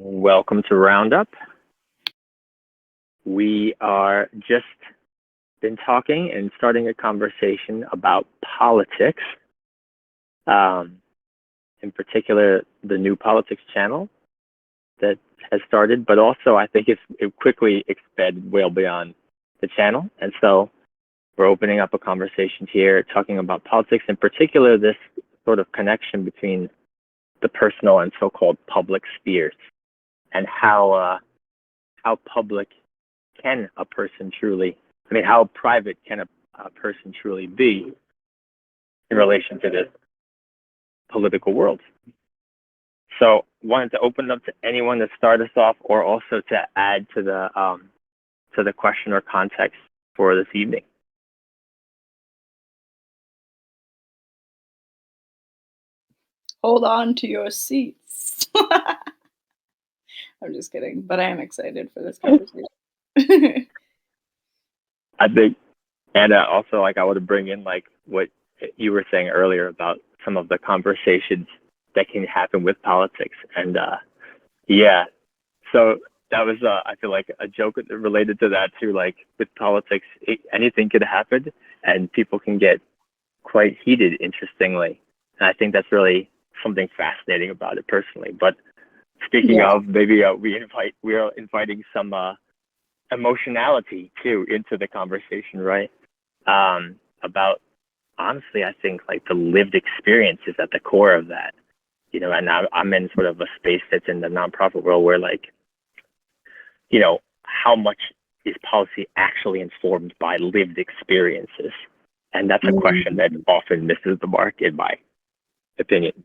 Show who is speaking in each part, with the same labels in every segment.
Speaker 1: Welcome to Roundup. We are just been talking and starting a conversation about politics, um, in particular the new politics channel that has started, but also I think it quickly expanded well beyond the channel. And so we're opening up a conversation here talking about politics, in particular this sort of connection between the personal and so-called public spheres, and how public can a person truly, how private can a person truly be in relation to this political world. So wanted to open up to anyone to start us off, or also to add to the question or context for this evening.
Speaker 2: Hold on to your seats. I'm just kidding, but I am excited for this conversation.
Speaker 1: I think, and also I want to bring in what you were saying earlier about some of the conversations that can happen with politics, and yeah, so that was I feel like a joke related to that too. Like with politics, anything could happen, and people can get quite heated. Interestingly, and I think that's really something fascinating about it personally. But speaking of, maybe we are inviting some emotionality too into the conversation, right? About, honestly, I think like the lived experience is at the core of that, and I'm in sort of a space that's in the nonprofit world where how much is policy actually informed by lived experiences? And that's a question that often misses the mark, in my opinion.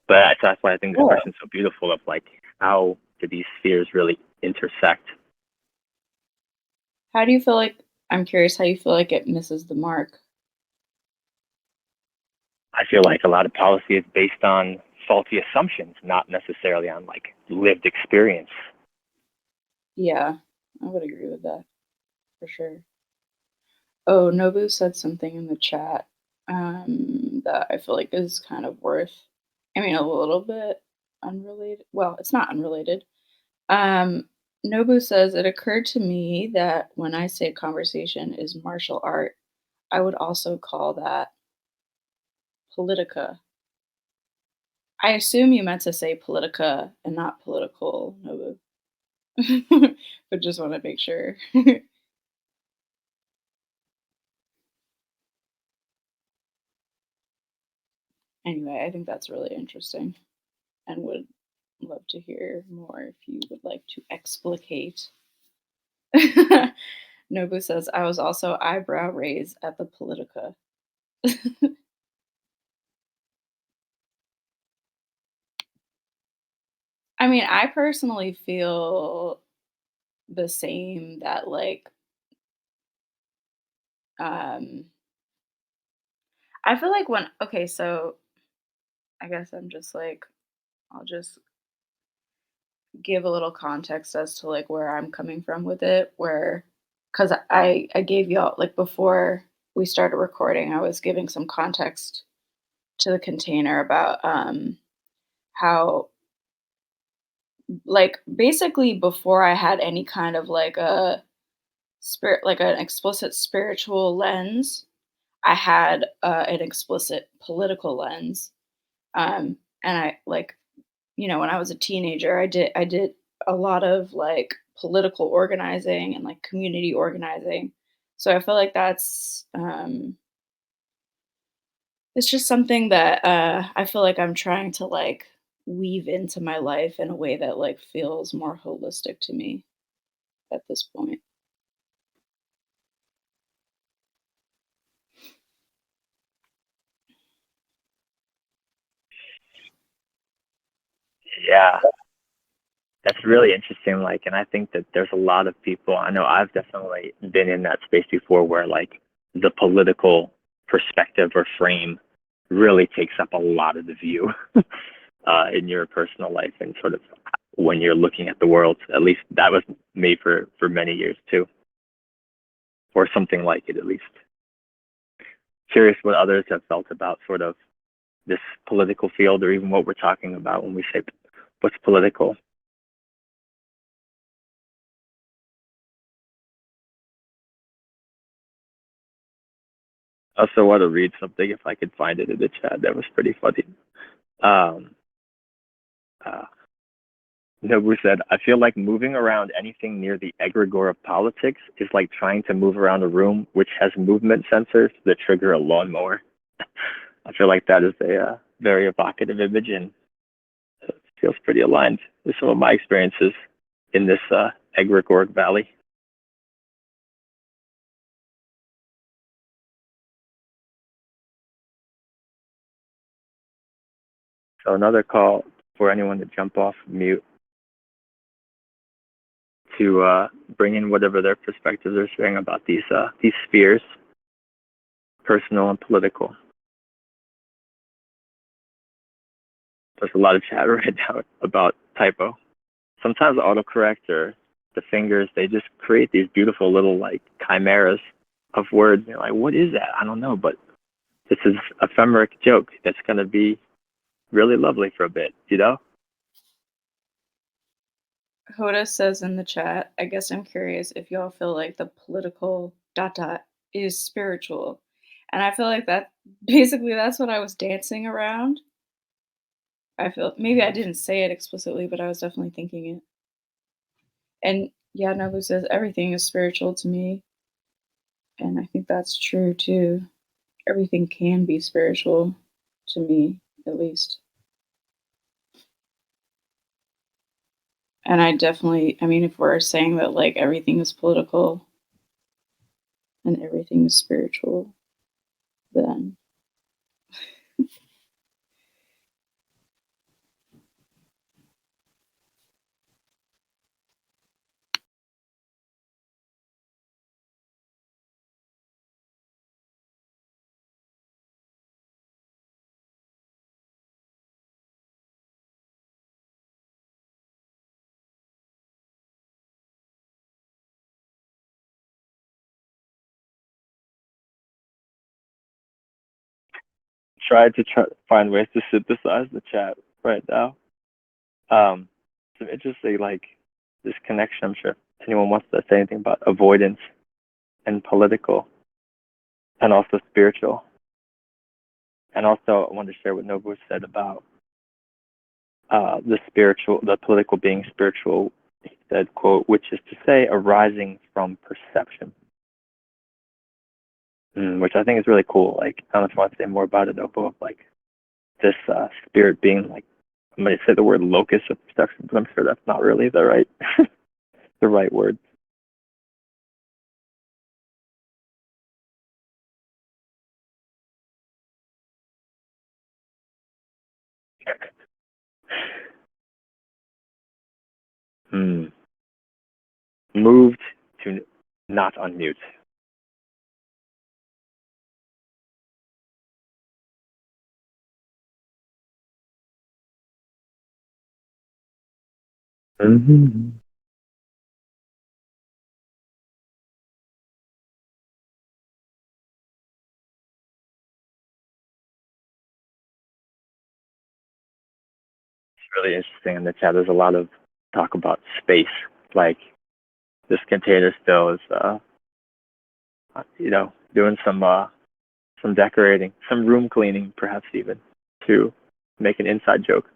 Speaker 1: But that's why I think this question is so beautiful, of like, how do these spheres really intersect?
Speaker 2: How do you feel like, I'm curious how you feel like it misses the mark?
Speaker 1: I feel like a lot of policy is based on faulty assumptions, not necessarily on like lived experience.
Speaker 2: Yeah, I would agree with that for sure. Oh, Nobu said something in the chat that I feel like is kind of a little bit unrelated. Well, it's not unrelated. Nobu says, it occurred to me that when I say conversation is martial art, I would also call that politika. I assume you meant to say politica and not political, Nobu. But just want to make sure. Anyway, I think that's really interesting and would love to hear more if you would like to explicate. Nobu says, I was also eyebrow raised at the politica. I personally feel the same, that um I feel like so I guess I'll just give a little context as to like where I'm coming from with it, where cuz I gave y'all, like, before we started recording, I was giving some context to the container about how, like, basically before I had any kind of like a spirit, like an explicit spiritual lens, I had an explicit political lens. And I, like, when I was a teenager, I did a lot of like political organizing and like community organizing. So I feel like that's it's just something that I feel like I'm trying to like weave into my life in a way that like feels more holistic to me at this point.
Speaker 1: Yeah, that's really interesting. Like, and I think that there's a lot of people, I know I've definitely been in that space before, where like the political perspective or frame really takes up a lot of the view in your personal life, and sort of when you're looking at the world. At least that was me for many years too, or something like it at least. Curious what others have felt about sort of this political field, or even what we're talking about when we say what's political. also want to read something if I could find it in the chat. That was pretty funny. Um, uh, Nobu said, I feel like moving around anything near the egregore of politics is like trying to move around a room which has movement sensors that trigger a lawnmower. I feel like that is a very evocative image, and it feels pretty aligned with some of my experiences in this egregore valley. So another call for anyone to jump off mute to bring in whatever their perspectives are sharing about these spheres, personal and political. There's a lot of chat right now about typo. Sometimes autocorrect or the fingers, they just create these beautiful little like chimeras of words. You're like, what is that? I don't know, but this is a ephemeric joke that's going to be really lovely for a bit, you know?
Speaker 2: Hoda says in the chat, I guess I'm curious if y'all feel like the political ... is spiritual. And I feel like that basically that's what I was dancing around. I feel maybe I didn't say it explicitly, but I was definitely thinking it. And yeah, Nobu says everything is spiritual to me. And I think that's true too. Everything can be spiritual to me, at least. And I mean, if we're saying that like everything is political and everything is spiritual, then
Speaker 1: Try to find ways to synthesize the chat right now. Some interesting, like, this connection. I'm sure anyone wants to say anything about avoidance and political and also spiritual. And also, I wanted to share what Nobu said about the political being spiritual. He said, quote, which is to say, arising from perception. Which I think is really cool. Like, I don't know if you want to say more about it, Nobu, of like this spirit being like, I'm going to say the word locus of perception, but I'm sure that's not really the right the right word. Moved to not unmute. Mm-hmm. It's really interesting in the chat. There's a lot of talk about space, like this container still is, doing some decorating, some room cleaning, perhaps even to make an inside joke.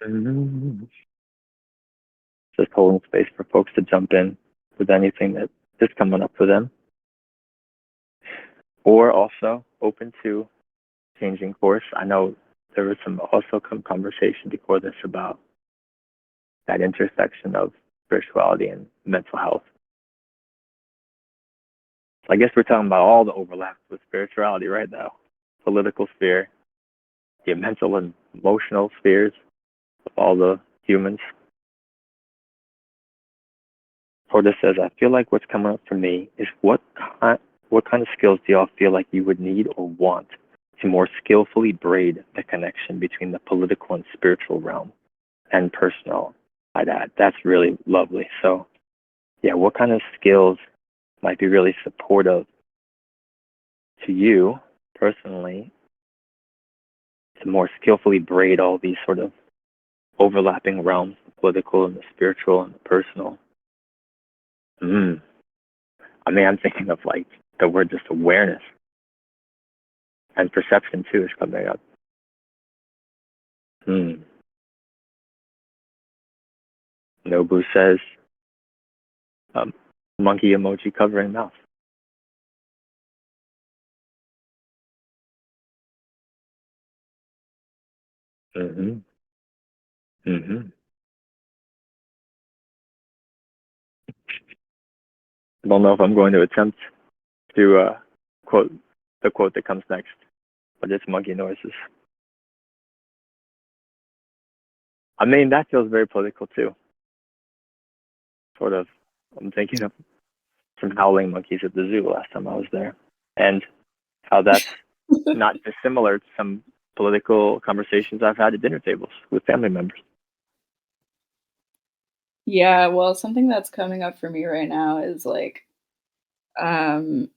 Speaker 1: Mm-hmm. Just holding space for folks to jump in with anything that is coming up for them, or also open to changing course. I know there was some conversation before this about that intersection of spirituality and mental health. So I guess we're talking about all the overlaps with spirituality right now. Political sphere, the mental and emotional spheres of all the humans. Porta says, I feel like what's coming up for me is what kind of skills do y'all feel like you would need or want to more skillfully braid the connection between the political and spiritual realm and personal by that? That's really lovely. So yeah, what kind of skills might be really supportive to you personally to more skillfully braid all these sort of overlapping realms, the political and the spiritual and the personal? Mm. I mean, I'm thinking of like the word just awareness and perception too is coming up. Hmm. Nobu says, monkey emoji covering mouth. Mm-hmm. Mm-hmm. I don't know if I'm going to attempt to quote the quote that comes next, but it's monkey noises. I mean, that feels very political too. Sort of. I'm thinking of some howling monkeys at the zoo last time I was there, and how that's not dissimilar to some political conversations I've had at dinner tables with family members.
Speaker 2: Yeah, well, something that's coming up for me right now is like um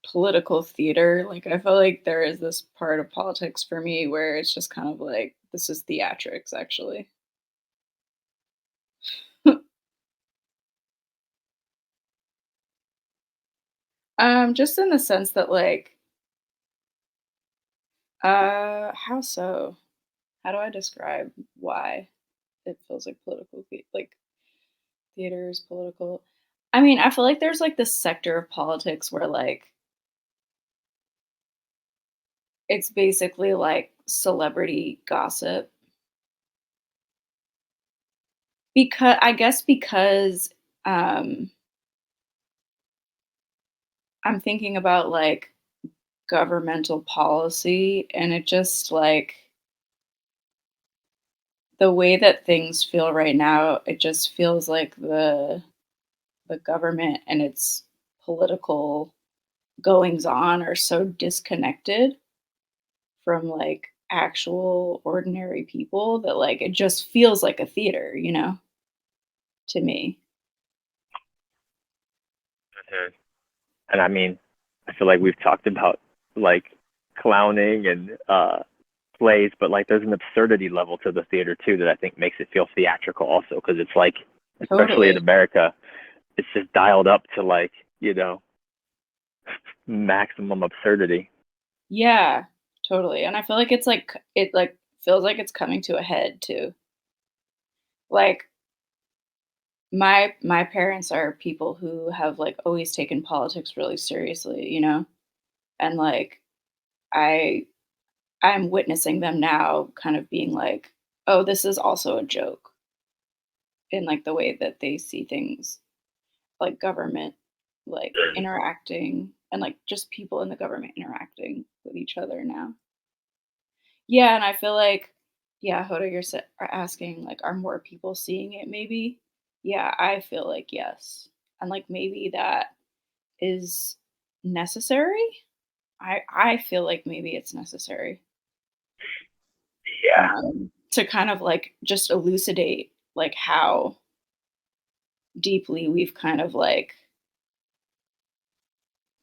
Speaker 2: political theater. Like I feel like there is this part of politics for me where it's just kind of like this is theatrics actually. Just in the sense that like how so? How do I describe why it feels like like theater is political? I mean, I feel like there's like this sector of politics where like it's basically like celebrity gossip. Because I guess because um I'm thinking about like governmental policy and it just like the way that things feel right now, it just feels like the government and its political goings on are so disconnected from like actual ordinary people that like it just feels like a theater, to me.
Speaker 1: Mhm. And I mean, I feel like we've talked about like clowning and plays, but like there's an absurdity level to the theater too that I think makes it feel theatrical also because it's like, especially in
Speaker 2: Totally.
Speaker 1: America, it's just dialed up to like, you know, maximum absurdity.
Speaker 2: Yeah, totally. And I feel like it's like it like feels like it's coming to a head too. Like my parents are people who have like always taken politics really seriously, And like I I'm witnessing them now kind of being like, "Oh, this is also a joke," in like the way that they see things, like government like interacting and like just people in the government interacting with each other now. Yeah, and I feel like, yeah, Hoda, are asking, like, are more people seeing it maybe? Yeah, I feel like yes. And like maybe that is necessary. I feel like maybe it's necessary
Speaker 1: Yeah.
Speaker 2: to kind of like just elucidate like how deeply we've kind of like,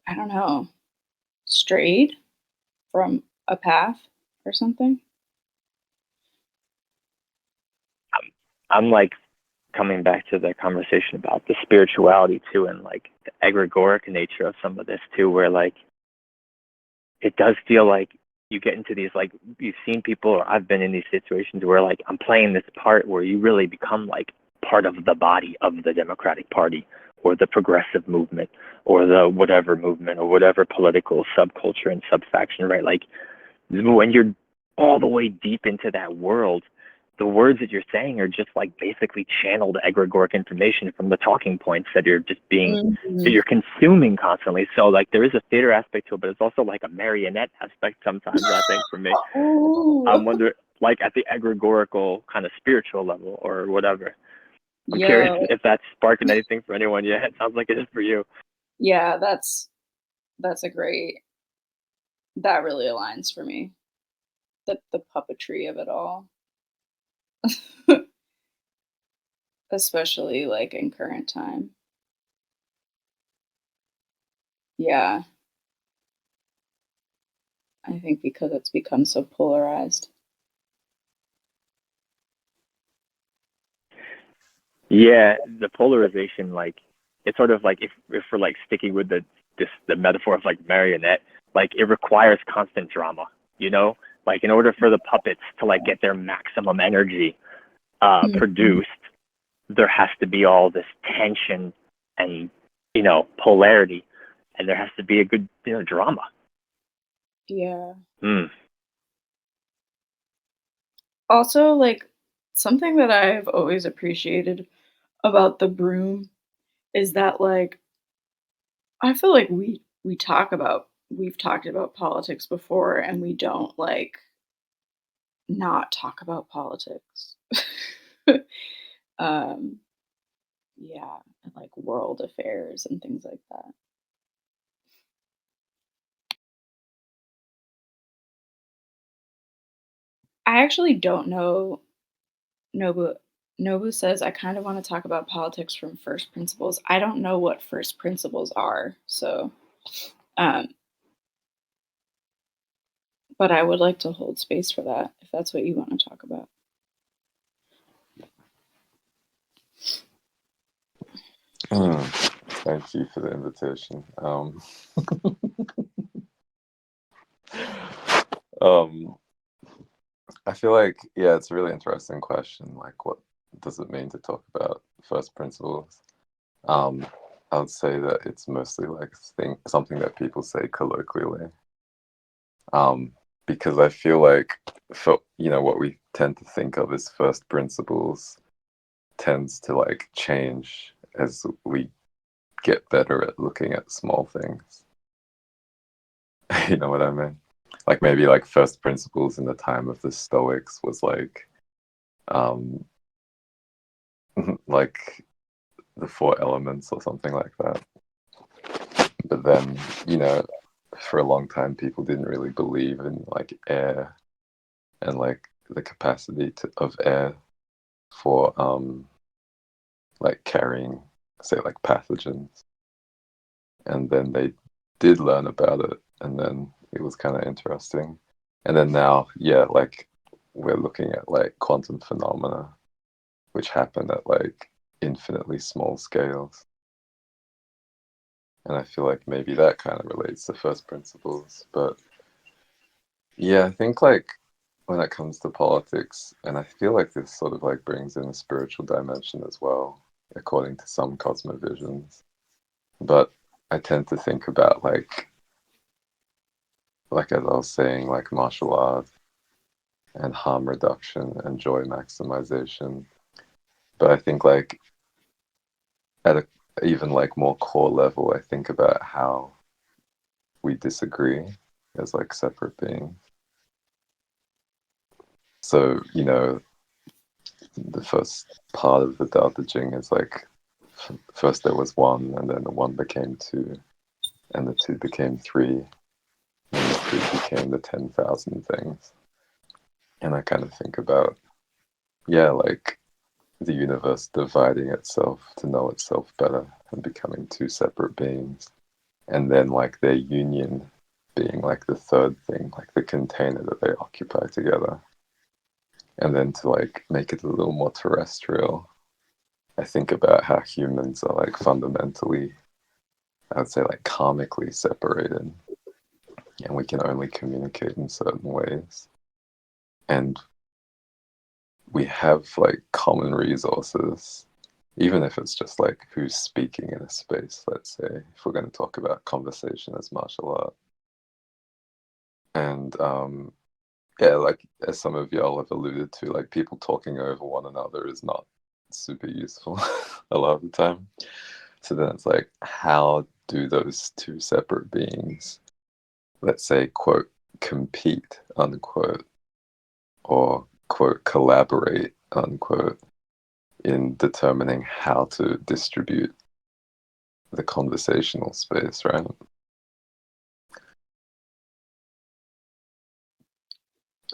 Speaker 2: I don't know, strayed from a path or something.
Speaker 1: I'm like coming back to the conversation about the spirituality too and like the egregoric nature of some of this too, where like it does feel like you get into these like you've seen people or I've been in these situations where like I'm playing this part where you really become like part of the body of the Democratic Party or the progressive movement or the whatever movement or whatever political subculture and subfaction, right? Like when you're all the way deep into that world, the words that you're saying are just like basically channeled egregoric information from the talking points that you're just being that
Speaker 2: Mhm.
Speaker 1: you're consuming constantly. So like there is a theater aspect to it, but it's also like a marionette aspect sometimes, I think, for me. I'm
Speaker 2: Ooh.
Speaker 1: wondering like at the egregorical kind of spiritual level or whatever. I'm curious
Speaker 2: Yo,
Speaker 1: if that's sparking anything for anyone yet. It sounds like it is for you.
Speaker 2: yeah, that's a great that really aligns for me. The puppetry of it all. Especially, like, in current time. Yeah. I think because it's become so polarized.
Speaker 1: Yeah, the polarization, like it's sort of like if we're like sticking with the metaphor of like marionette, like it requires constant drama, you know? Like in order for the puppets to like get their maximum energy
Speaker 2: Mhm.
Speaker 1: produced, there has to be all this tension and polarity, and there has to be a good drama.
Speaker 2: Yeah.
Speaker 1: Mm.
Speaker 2: Also, like, something that I've always appreciated about the broom is that, like, I feel like we've talked about politics before, and we don't, like, not talk about politics. Um, yeah, and, like, world affairs and things like that. I actually don't know. Nobu Nobu says, "I kind of want to talk about politics from first principles." I don't know what first principles are, so, um, but I would like to hold space for that if that's what you want to talk about.
Speaker 3: Thank you for the invitation. Um, I feel like, yeah, it's a really interesting question. Like, what does it mean to talk about first principles? Um, I would say that it's mostly like something that people say colloquially. Um, because I feel like, for what we tend to think of as first principles tends to like change as we get better at looking at small things. You know what I mean? Like maybe like first principles in the time of the Stoics was um like the four elements or something like that. But then, for a long time people didn't really believe in like air and like the capacity of air for like carrying, say, like pathogens. And then they did learn about it, and then it was kind of interesting. And then now, yeah, like we're looking at like quantum phenomena, which happen at like infinitely small scales. And I feel like maybe that kind of relates to first principles. But yeah, I think like when it comes to politics, and I feel like this sort of like brings in a spiritual dimension as well, according to some cosmovisions. But I tend to think about like as I was saying, like martial art and harm reduction and joy maximization. But I think like at a even like more core level, I think about how we disagree as like separate beings. So, the first part of the Tao Te Ching is like first there was one, and then the one became two, and the two became three, and the three became the 10,000 things. And I kind of think about, yeah, like the universe dividing itself to know itself better and becoming two separate beings. And then like their union being like the third thing, like the container that they occupy together. And then to like make it a little more terrestrial, I think about how humans are like fundamentally, I would say like karmically separated, and we can only communicate in certain ways. And we have like common resources, even if it's just like who's speaking in a space, let's say, if we're going to talk about conversation as martial art. And yeah, like as some of y'all have alluded to, like people talking over one another is not super useful a lot of the time. So then it's like, how do those two separate beings, let's say, quote, compete, unquote, or quote, collaborate, unquote, in determining how to distribute the conversational space, right?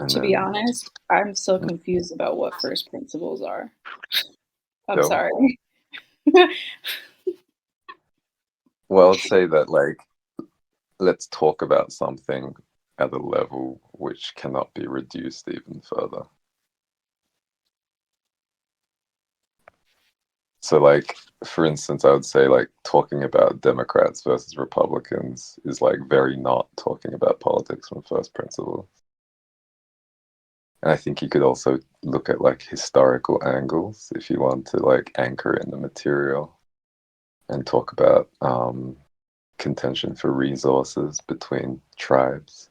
Speaker 3: And
Speaker 2: To be
Speaker 3: then,
Speaker 2: honest, I'm still confused about what first principles are. I'm
Speaker 3: so,
Speaker 2: sorry.
Speaker 3: well, I'd say that, like, let's talk about something at a level which cannot be reduced even further. So, like, for instance, I would say, like, talking about Democrats versus Republicans is, like, very not talking about politics from first principles. And I think you could also look at, like, historical angles if you want to, like, anchor in the material and talk about contention for resources between tribes.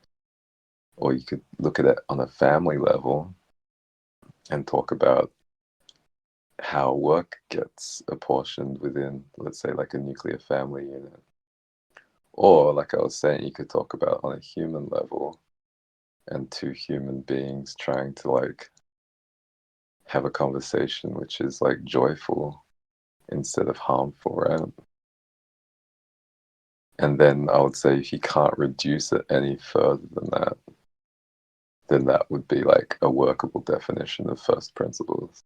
Speaker 3: Or you could look at it on a family level and talk about how work gets apportioned within, let's say, like a nuclear family unit. Or, like I was saying, you could talk about on a human level and two human beings trying to, like, have a conversation which is, like, joyful instead of harmful, right? And then I would say if you can't reduce it any further than that, then that would be, like, a workable definition of first principles.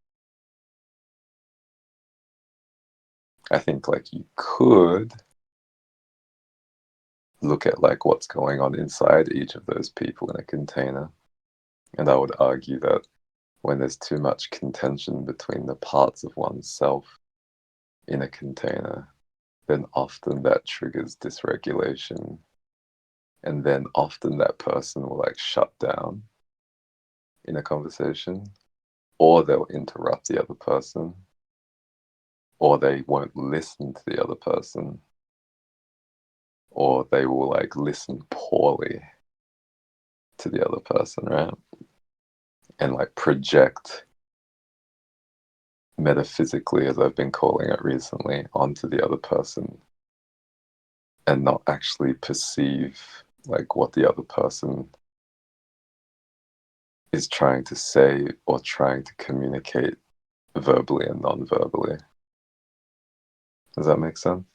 Speaker 3: I think, like, you could look at, like, what's going on inside each of those people in a container. And I would argue that when there's too much contention between the parts of oneself in a container, then often that triggers dysregulation. And then often that person will, like, shut down in a conversation, or they'll interrupt the other person, or they won't listen to the other person, or they will, like, listen poorly to the other person, right? And, like, project metaphysically, as I've been calling it recently, onto the other person and not actually perceive, like, what the other person is trying to say or trying to communicate verbally and non-verbally. Does that make sense?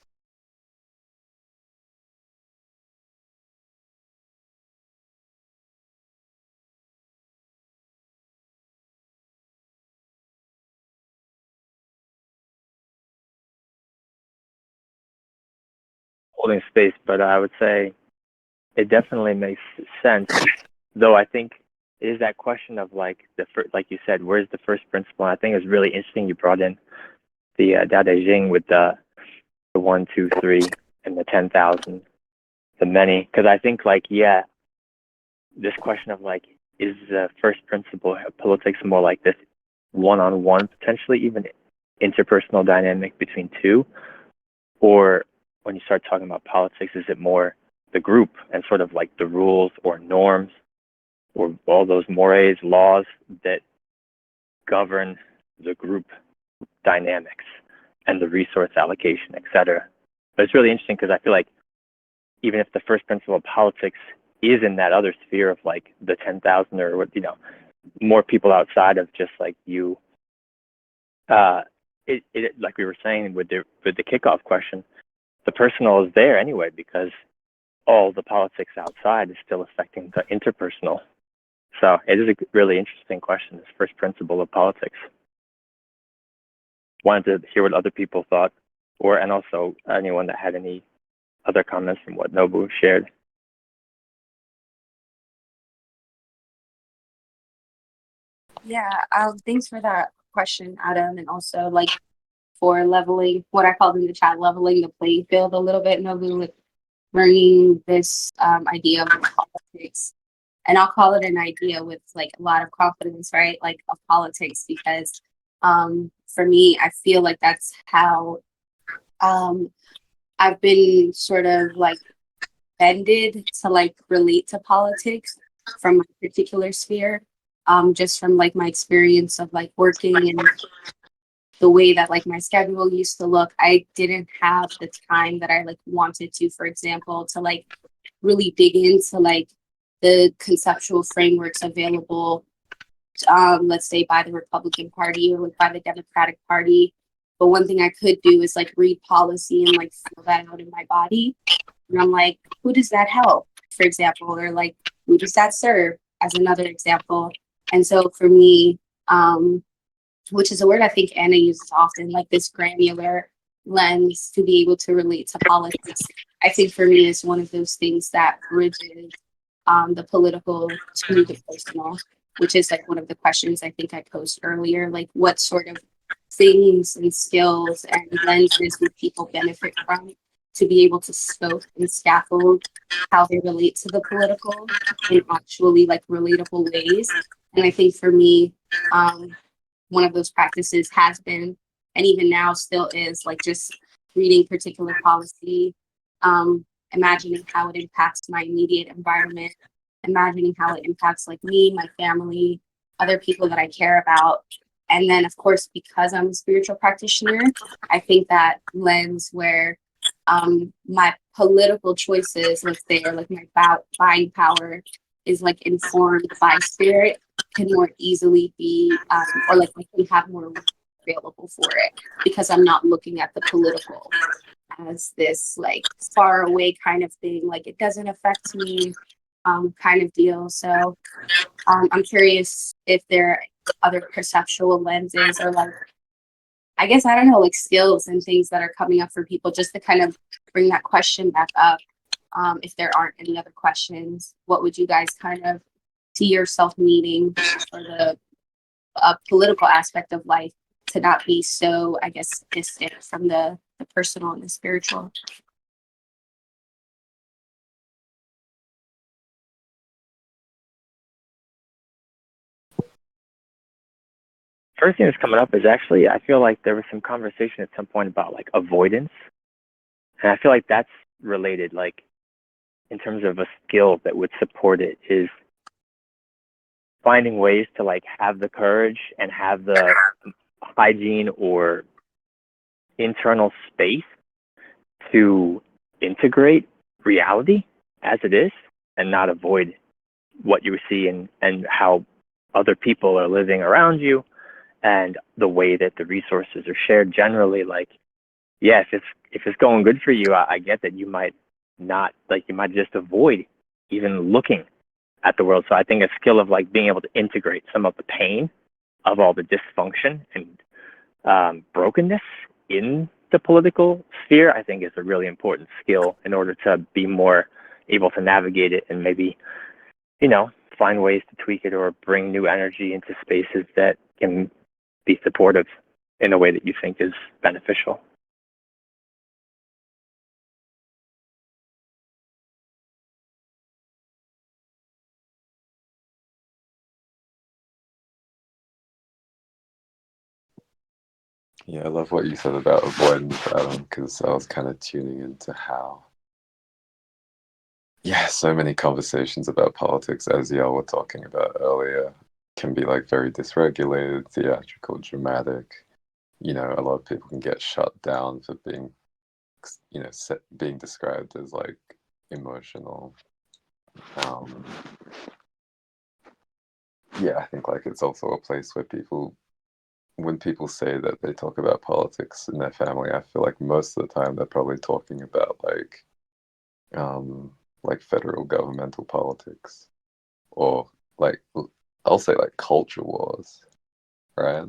Speaker 1: Holding space, but I would say it definitely makes sense. Though I think it is that question of, like, like you said, where's the first principle? And I think it's really interesting you brought in the Dao De Jing with the 1, 2, 3, and the 10,000, the many, because I think, like, yeah, this question of, like, is the first principle of politics more like this one-on-one, potentially even interpersonal dynamic between two, or when you start talking about politics, is it more the group and sort of like the rules or norms or all those mores, laws that govern the group dynamics and the resource allocation, etc. But it's really interesting because I feel like even if the first principle of politics is in that other sphere of, like, the 10,000 or what, more people outside of just, like, you, it like we were saying with the kickoff question, the personal is there anyway because all the politics outside is still affecting the interpersonal. So it is a really interesting question, this first principle of politics. Wanted to hear what other people thought, and also anyone that had any other comments from what Nobu shared.
Speaker 4: Yeah, thanks for that question, Adam, and also, like, for leveling, what I called in the chat, leveling the playing field a little bit, Nobu, like, bringing this idea of politics, and I'll call it an idea with, like, a lot of confidence, right? Like, of politics, because for me, I feel like that's how I've been sort of, like, bended to, like, relate to politics from my particular sphere. Just from, like, my experience of, like, working and the way that, like, my schedule used to look, I didn't have the time that I, like, wanted to, for example, to, like, really dig into, like, the conceptual frameworks available, let's say by the Republican Party or, like, by the Democratic Party. But one thing I could do is, like, read policy and, like, feel that out in my body. And I'm like, who does that help, for example, or, like, who does that serve, as another example. And so for me, which is a word I think Anna uses often, like, this granular lens to be able to relate to politics, I think for me is one of those things that bridges the political to the personal, which is like one of the questions I think I posed earlier. Like, what sort of things and skills and lenses would people benefit from to be able to scope and scaffold how they relate to the political in actually like relatable ways? And I think for me, one of those practices has been, and even now still is, like just reading particular policy, imagining how it impacts my immediate environment, imagining how it impacts like me, my family, other people that I care about. And then, of course, because I'm a spiritual practitioner, I think that lens where my political choices, let's say, or like my buying power is like informed by spirit, can more easily be, or like I can have more available for it because I'm not looking at the political as this like far away kind of thing, like it doesn't affect me kind of deal. So I'm curious if there are other perceptual lenses or like, I guess, I don't know, like skills and things that are coming up for people just to kind of bring that question back up. If there aren't any other questions, what would you guys kind of see yourself needing for the political aspect of life to not be so, I guess, distant from the personal and the spiritual?
Speaker 1: First thing that's coming up is actually, I feel like there was some conversation at some point about like avoidance. And I feel like that's related, like in terms of a skill that would support it, is finding ways to like have the courage and have the hygiene or internal space to integrate reality as it is and not avoid what you see and how other people are living around you and the way that the resources are shared generally. Like, yes, if it's going good for you, I get that you might not, like, you might just avoid even looking at the world. So I think a skill of like being able to integrate some of the pain of all the dysfunction and brokenness in the political sphere, I think is a really important skill in order to be more able to navigate it and maybe, you know, find ways to tweak it or bring new energy into spaces that can be supportive in a way that you think is beneficial.
Speaker 3: Yeah, I love what you said about avoidance, Adam, because I was kind of tuning into how, yeah, so many conversations about politics, as y'all were talking about earlier, can be like very dysregulated, theatrical, dramatic. You know, a lot of people can get shut down for being, you know, being described as like emotional. Yeah, I think like it's also a place where people, when people say that they talk about politics in their family, I feel like most of the time they're probably talking about like federal governmental politics, or like, I'll say like culture wars, right?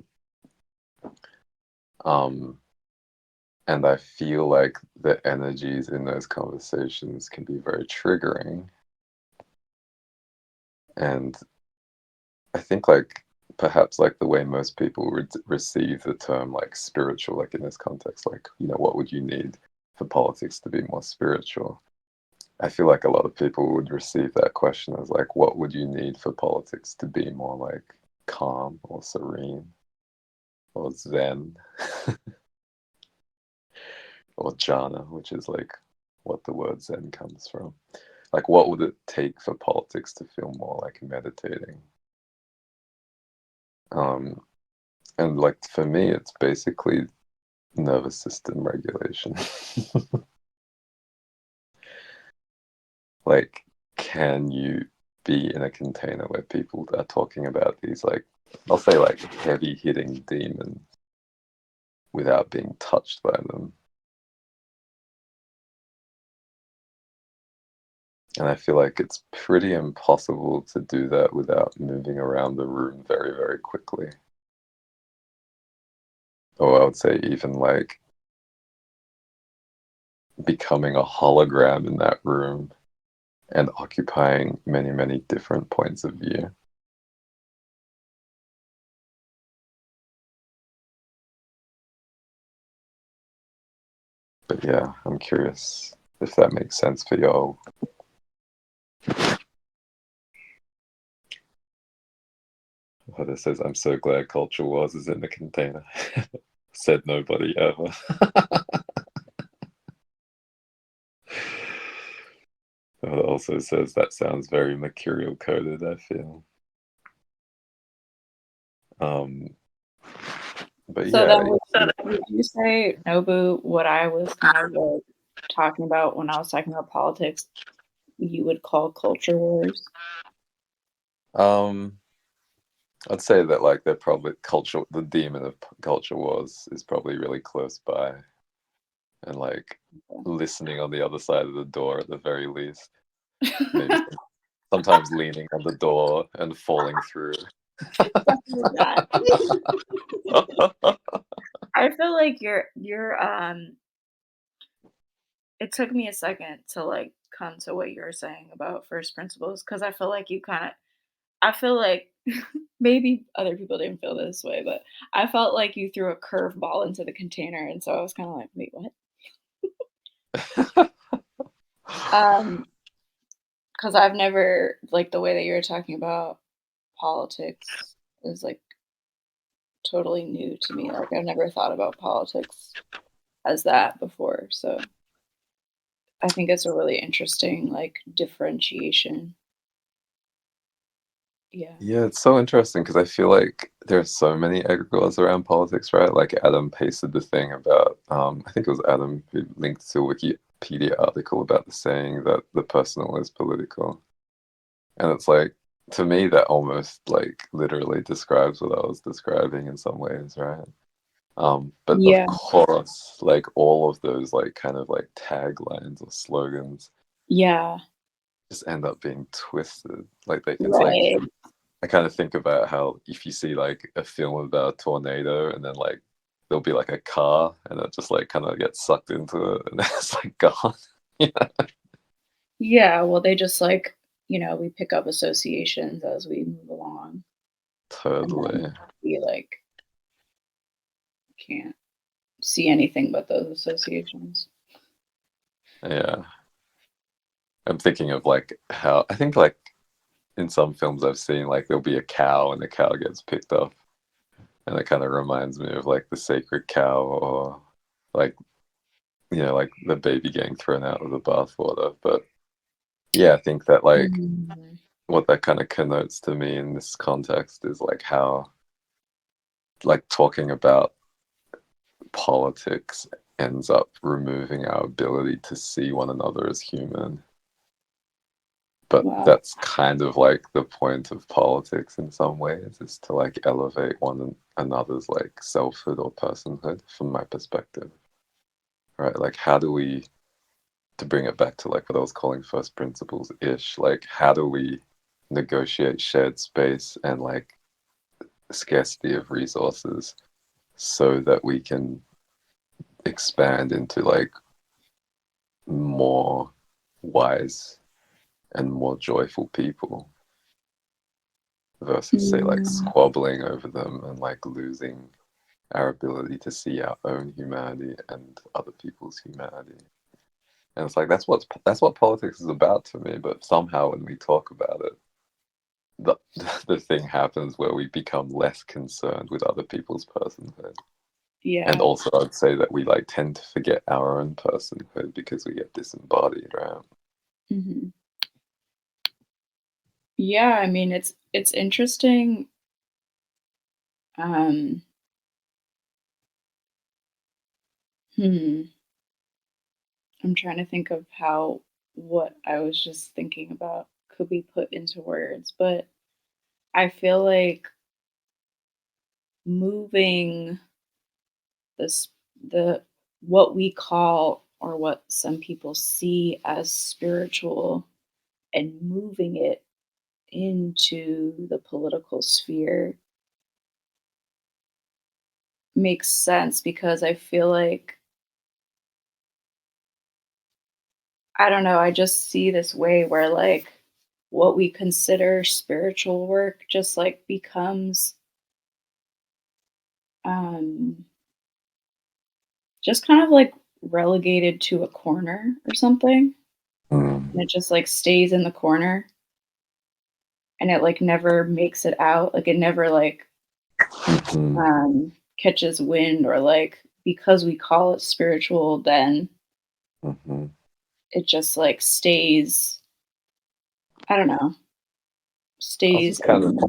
Speaker 3: And I feel like the energies in those conversations can be very triggering. And I think like perhaps like the way most people receive the term like spiritual, like in this context, like, you know, what would you need for politics to be more spiritual? I feel like a lot of people would receive that question as like, what would you need for politics to be more like calm or serene or zen or jhana, which is like what the word zen comes from. Like, what would it take for politics to feel more like meditating? And like for me, it's basically nervous system regulation. Like, can you be in a container where people are talking about these, like, I'll say like heavy hitting demons without being touched by them? And I feel like it's pretty impossible to do that without moving around the room very, very quickly. Or I would say even like becoming a hologram in that room and occupying many, many different points of view. But yeah, I'm curious if that makes sense for y'all. Heather says, I'm so glad Culture Wars is in the container. Said nobody ever. Heather also says, that sounds very mercurial coded, I feel. But
Speaker 2: So
Speaker 3: yeah.
Speaker 2: then would you say, Nobu, what I was kind of like talking about when I was talking about politics, you would call culture wars?
Speaker 3: I'd say that like they're probably the demon of culture wars is probably really close by, and like listening on the other side of the door at the very least. Maybe sometimes leaning on the door and falling through.
Speaker 2: I feel like you're it took me a second to like come to what you were saying about first principles, because I feel like I feel like maybe other people didn't feel this way, but I felt like you threw a curveball into the container, and so I was kind of like, wait, what? Because I've never, like, the way that you're talking about politics is like totally new to me. Like, I've never thought about politics as that before. So I think it's a really interesting, like, differentiation. Yeah.
Speaker 3: Yeah, it's so interesting because I feel like there are so many egregores around politics, right? Like Adam pasted the thing about, I think it was Adam who linked to a Wikipedia article about the saying that the personal is political. And it's like, to me, that almost like literally describes what I was describing in some ways, right? But of
Speaker 2: Yeah.
Speaker 3: course, like all of those like kind of like taglines or slogans
Speaker 2: Yeah.
Speaker 3: just end up being twisted. Like it's like
Speaker 2: Right.
Speaker 3: I kind of think about how if you see like a film about a tornado and then like there'll be like a car and it just like kind of gets sucked into it and it's like gone. Yeah,
Speaker 2: Yeah. Well, they just like, we pick up associations as we move along, and then
Speaker 3: totally.
Speaker 2: we like can't see anything but those associations.
Speaker 3: Yeah. I'm thinking of like how I think like in some films I've seen like there'll be a cow and the cow gets picked up and it kind of reminds me of like the sacred cow or like like the baby getting thrown out of the bathwater. But yeah, I think that like
Speaker 2: Mhm.
Speaker 3: what that kind of connotes to me in this context is like how like talking about politics ends up removing our ability to see one another as human. But
Speaker 2: Wow.
Speaker 3: that's kind of like the point of politics in some ways, is to like elevate one another's like selfhood or personhood from my perspective. Right? Like how do we, to bring it back to like what I was calling first principles ish, like how do we negotiate shared space and like scarcity of resources so that we can expand into like more wise and more joyful people versus say like
Speaker 2: Mm,
Speaker 3: squabbling over them and like losing our ability to see our own humanity and other people's humanity. And it's like that's what politics is about to me. But somehow when we talk about it, the the thing happens where we become less concerned with other people's personhood. And
Speaker 2: yeah.
Speaker 3: also I'd say that we like tend to forget our own personhood because we get disembodied, right?
Speaker 2: Mhm. Yeah, I mean, it's interesting. Um, hmm, I'm trying to think of how what I was just thinking about could be put into words, but I feel like moving this the what we call or what some people see as spiritual and moving it into the political sphere makes sense, because I feel like I don't know, I just see this way where like what we consider spiritual work just like becomes um just kind of like relegated to a corner or something.
Speaker 3: Mm,
Speaker 2: And it just like stays in the corner and it like never makes it out. Like it never like
Speaker 3: mhm,
Speaker 2: catches wind or like because we call it spiritual, then
Speaker 3: mhm.
Speaker 2: it just like stays, I don't know,
Speaker 3: I was
Speaker 2: stays
Speaker 3: just kind of,
Speaker 2: in,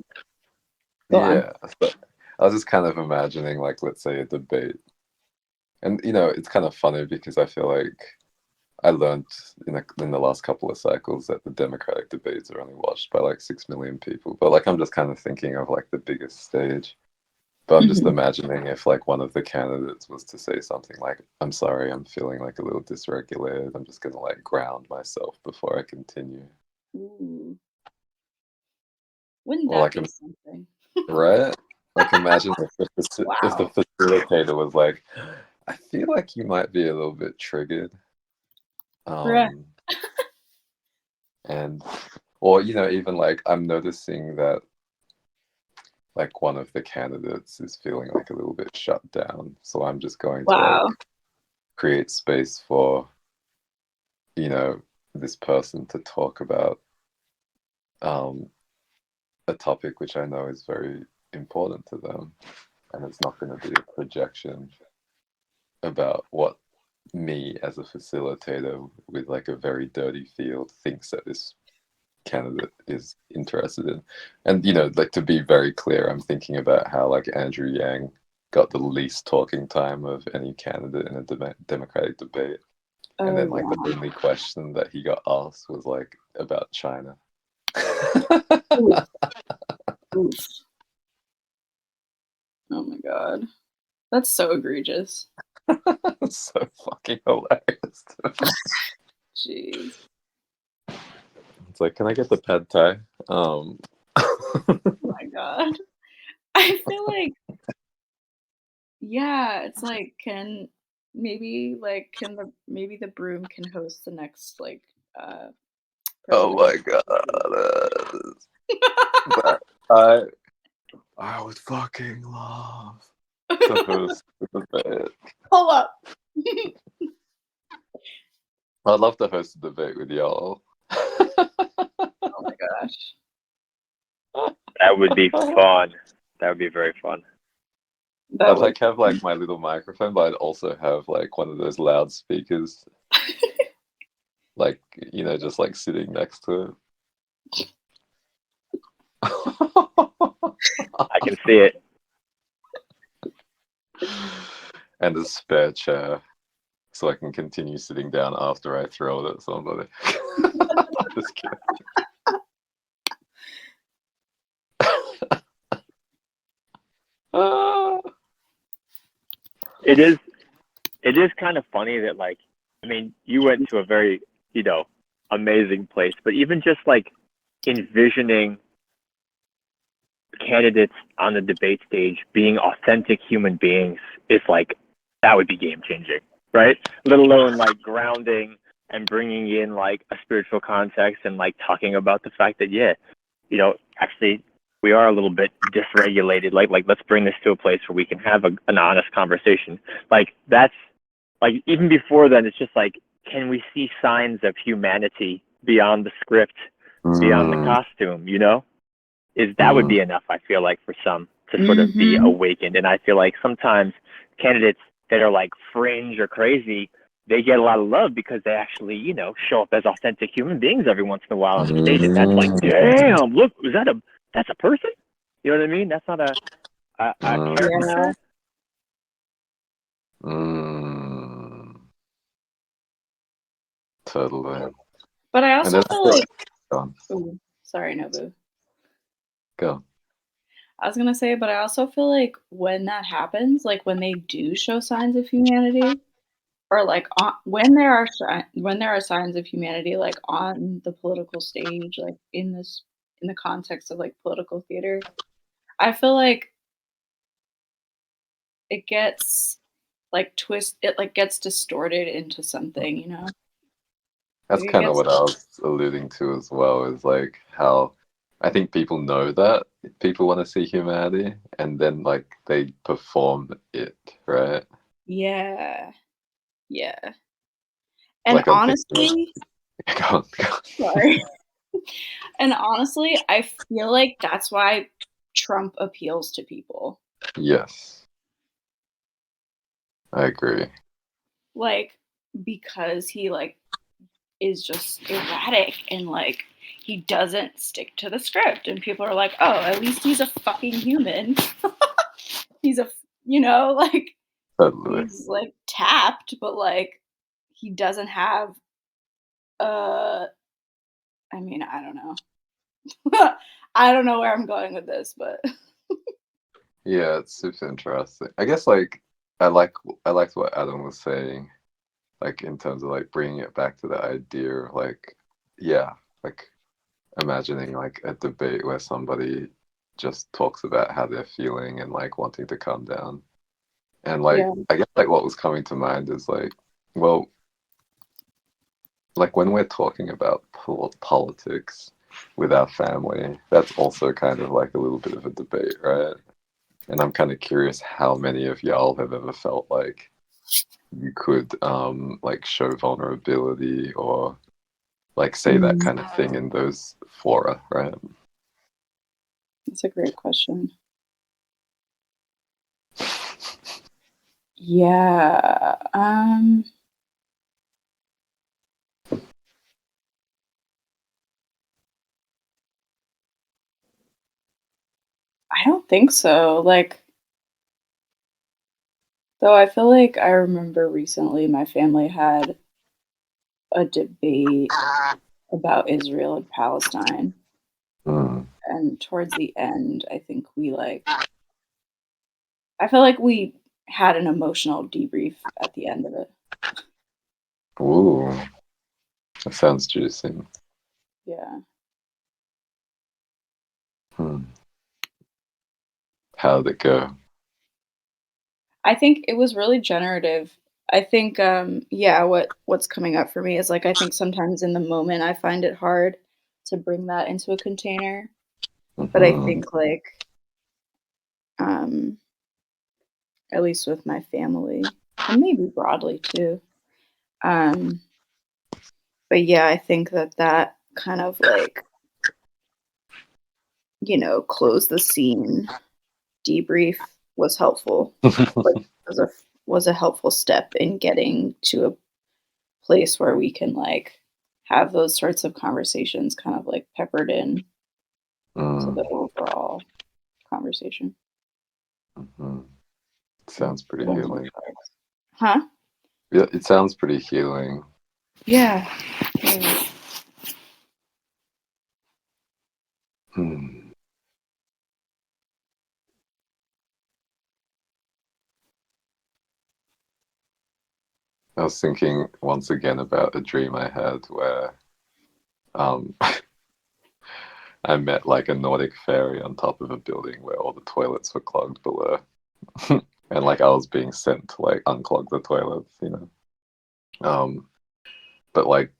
Speaker 2: go on.
Speaker 3: yeah. So I was just kind of imagining, like, let's say a debate, and it's kind of funny because I feel like I learned in the last couple of cycles that the Democratic debates are only watched by like 6 million people. But like, I'm just kind of thinking of like the biggest stage. But I'm just
Speaker 2: Mhm.
Speaker 3: imagining if like one of the candidates was to say something like, "I'm sorry, I'm feeling like a little dysregulated. I'm just gonna like ground myself before I continue."
Speaker 2: Ooh, wouldn't
Speaker 3: Or
Speaker 2: that
Speaker 3: like,
Speaker 2: be something?
Speaker 3: right? Like, imagine if the
Speaker 2: Wow.
Speaker 3: facilitator was like, "I feel like you might be a little bit triggered,"
Speaker 2: Right.
Speaker 3: um, and or even like I'm noticing that like one of the candidates is feeling like a little bit shut down, so I'm just going to
Speaker 2: Wow.
Speaker 3: like create space for you know this person to talk about um, a topic which I know is very important to them, and it's not going to be a projection about what me as a facilitator with like a very dirty field thinks that this candidate is interested in. And like, to be very clear, I'm thinking about how like Andrew Yang got the least talking time of any candidate in a democratic debate, and
Speaker 2: Oh
Speaker 3: then like the
Speaker 2: wow.
Speaker 3: only question that he got asked was like about China.
Speaker 2: Oof. Oof. Oh my god. That's so egregious.
Speaker 3: It's so fucking hilarious.
Speaker 2: Jeez.
Speaker 3: It's like, can I get the pad thai?
Speaker 2: Oh my god. I feel like, yeah, it's like, maybe the broom can host the next like
Speaker 3: Oh
Speaker 2: president.
Speaker 3: my god. But I would fucking love to host the debate.
Speaker 2: Hold up.
Speaker 3: I'd love to host a debate with y'all.
Speaker 2: Oh my gosh.
Speaker 1: That would be fun. That would be very fun.
Speaker 2: That
Speaker 3: I'd
Speaker 2: would
Speaker 3: like have like my little microphone, but I'd also have like one of those loudspeakers, like just like sitting next to
Speaker 1: I can see it.
Speaker 3: it, and a spare chair, so I can continue sitting down after I throw it at somebody. Just kidding. Ah.
Speaker 1: It is. It is kind of funny that like, I mean, you went to a very amazing place, but even just like envisioning candidates on the debate stage being authentic human beings is like that would be game changing, right? Let alone like grounding and bringing in like a spiritual context and like talking about the fact that actually we are a little bit dysregulated. Like let's bring this to a place where we can have an honest conversation. Like that's like even before then, it's just like, can we see signs of humanity beyond the script, beyond the
Speaker 3: Mm,
Speaker 1: costume? Is that would
Speaker 3: mm,
Speaker 1: be enough, I feel like, for some to sort of be
Speaker 2: Mm-hmm.
Speaker 1: awakened. And I feel like sometimes candidates that are like fringe or crazy, they get a lot of love because they actually, show up as authentic human beings every once in a while on the stage. And that's like,
Speaker 3: mm,
Speaker 1: damn, look, that's a person? You know what I mean? That's not a
Speaker 3: mm,
Speaker 2: Yeah.
Speaker 1: caricature.
Speaker 3: mm. Totally.
Speaker 2: But I
Speaker 3: And
Speaker 2: also
Speaker 3: then I
Speaker 2: feel
Speaker 3: feel
Speaker 2: like,
Speaker 3: like, go on,
Speaker 2: ooh, sorry, Nobu.
Speaker 3: go.
Speaker 2: I was gonna say, but I also feel like when that happens, like when they do show signs of humanity, or like when there are signs of humanity, like on the political stage, like in the context of like political theater, I feel like it gets like gets distorted into something, you know?
Speaker 3: That's
Speaker 2: Like, it
Speaker 3: kind of
Speaker 2: gets,
Speaker 3: what I was alluding to as well, is like how I think people know that people want to see humanity and then like they perform it, right?
Speaker 2: yeah, yeah. And
Speaker 3: Like I'm thinking,
Speaker 2: honestly,
Speaker 3: go on, go on.
Speaker 2: sorry. And honestly, I feel like that's why Trump appeals to people.
Speaker 3: Yes, I agree.
Speaker 2: Like, because he like is just erratic and like he doesn't stick to the script and people are like, "Oh, at least he's a fucking human." He's a, like
Speaker 3: Totally.
Speaker 2: he's like tapped, but like he doesn't have uh I mean, I don't know. I don't know where I'm going with this, but
Speaker 3: Yeah, it's super interesting. I guess like I like I liked what Adam was saying, like in terms of like bringing it back to the idea of like, yeah, like imagining like a debate where somebody just talks about how they're feeling and like wanting to calm down. And like
Speaker 2: yeah.
Speaker 3: I guess like what was coming to mind is like, well, like when we're talking about politics with our family, that's also kind of like a little bit of a debate, right? And I'm kind of curious how many of y'all have ever felt like you could like show vulnerability or like say that
Speaker 2: Mm,
Speaker 3: kind of thing in those fora, right?
Speaker 2: that's a great question. Yeah. I don't think so. Like, though I feel like I remember recently my family had a debate about Israel and Palestine.
Speaker 3: Mm.
Speaker 2: And towards the end, I think we like I feel like we had an emotional debrief at the end of it.
Speaker 3: Ooh, that sounds juicy.
Speaker 2: Yeah.
Speaker 3: Hmm. How did it go?
Speaker 2: I think it was really generative. I think yeah, what's coming up for me is like I think sometimes in the moment I find it hard to bring that into a container, but I
Speaker 3: Hmm.
Speaker 2: think like um at least with my family and maybe broadly too. Um but yeah, I think that kind of like, close the scene debrief was helpful. Like was a helpful step in getting to a place where we can like have those sorts of conversations kind of like peppered in to the
Speaker 3: Mm.
Speaker 2: overall conversation.
Speaker 3: Hmm. Sounds pretty
Speaker 2: What are your
Speaker 3: healing.
Speaker 2: thoughts? Huh?
Speaker 3: Yeah, it sounds pretty healing.
Speaker 2: Yeah. Yeah.
Speaker 3: Hmm. I was thinking once again about a dream I had where um, I met like a Nordic fairy on top of a building where all the toilets were clogged below. And like I was being sent to like unclog the toilets, you know. But like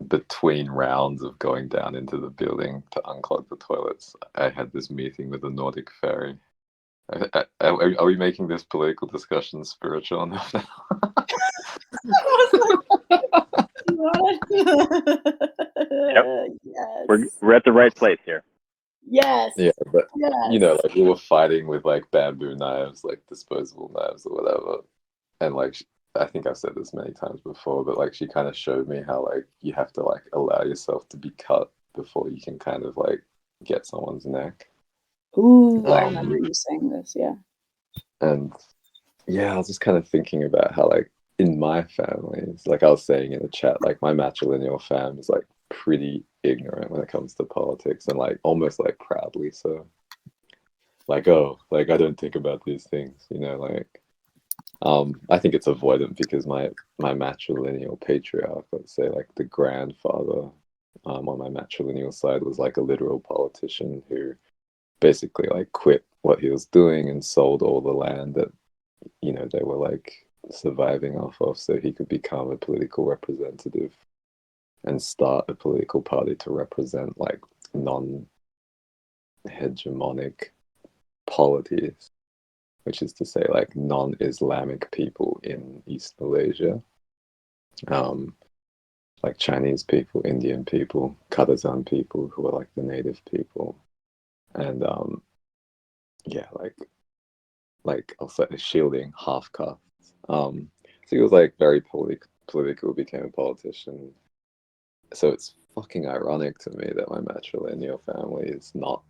Speaker 3: between rounds of going down into the building to unclog the toilets, I had this meeting with a Nordic fairy. Are we making this political discussion spiritual enough now?
Speaker 2: I was
Speaker 1: Yep,
Speaker 2: like, yes.
Speaker 1: we're at the right place here.
Speaker 2: Yes.
Speaker 3: Yeah, but you know,
Speaker 2: Yes.
Speaker 3: like we were fighting with like bamboo knives, like disposable knives or whatever. And like I think I've said this many times before, but like she kind of showed me how like you have to like allow yourself to be cut before you can kind of like get someone's neck.
Speaker 2: Ooh, I remember
Speaker 3: Um,
Speaker 2: you saying this, yeah.
Speaker 3: and yeah, I was just kind of thinking about how like in my family, it's like I was saying in the chat, like my matrilineal fam is like pretty ignorant when it comes to politics and like almost like proudly so. Like, oh, like I don't think about these things, you know, like I think it's avoidant because my matrilineal patriarch, let's say like the grandfather on my matrilineal side was like a literal politician who basically like quit what he was doing and sold all the land that they were like surviving off of so he could become a political representative and start a political party to represent like non-hegemonic polities, which is to say like non-Islamic people in East Malaysia, like Chinese people, Indian people, Kadazan people who are like the native people, and yeah, like also shielding half castes. So he was like very political, became a politician. So it's fucking ironic to me that my matrilineal family is not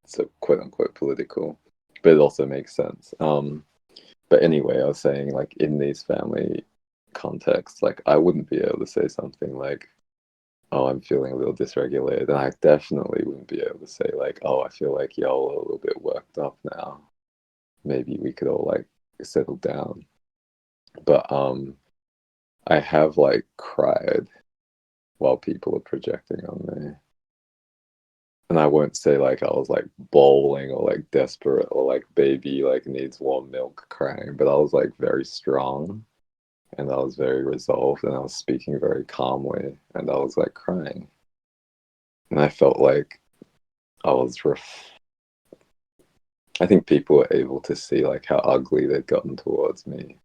Speaker 3: so quote unquote political, but it also makes sense. But anyway, I was saying like in these family contexts, like I wouldn't be able to say something like, "Oh, I'm feeling a little dysregulated," and I definitely wouldn't be able to say like, "Oh, I feel like y'all are a little bit worked up now. Maybe we could all like settle down." But I have like cried while people are projecting on me. And I won't say like I was like bawling or like desperate or like baby like needs warm milk crying, but I was like very strong and I was very resolved and I was speaking very calmly and I was like crying. And I felt like I was I think people were able to see like how ugly they'd gotten towards me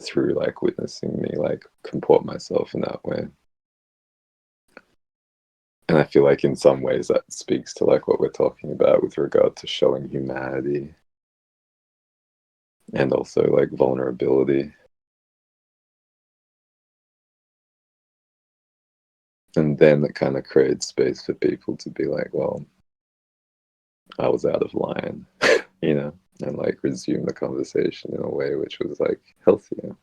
Speaker 3: through like witnessing me like comport myself in that way. And I feel like in some ways that speaks to like what we're talking about with regard to showing humanity and also like vulnerability. And then it kind of creates space for people to be like, well, I was out of line, you know, and like resume the conversation in a way which was like healthier.